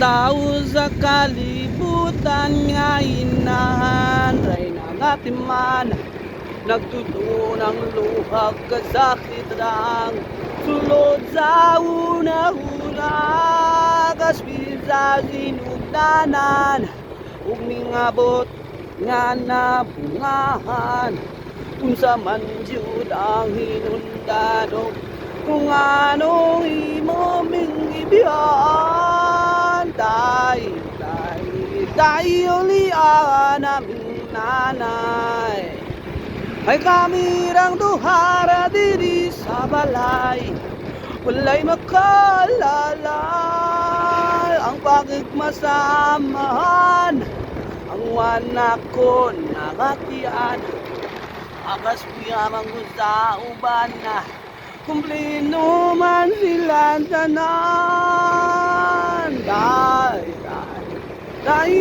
Tao sa kalibutan nga inahandray ng ating mana. Nagtuto ng luhag kasakit ang sulod sa una-una. Kaspil sa sinugdanan, umingabot nga nabungahan. Kung sa manjud ang hinundado, kung anong imo ming ibihan. Tayo lian aming nanay. Ay kamirang duhara diri sa balay, walay makalalay ang pagigmasamahan. Ang wanak ko nakatian, akas piyamang sa uban na kumplino man silang tanan. Tayo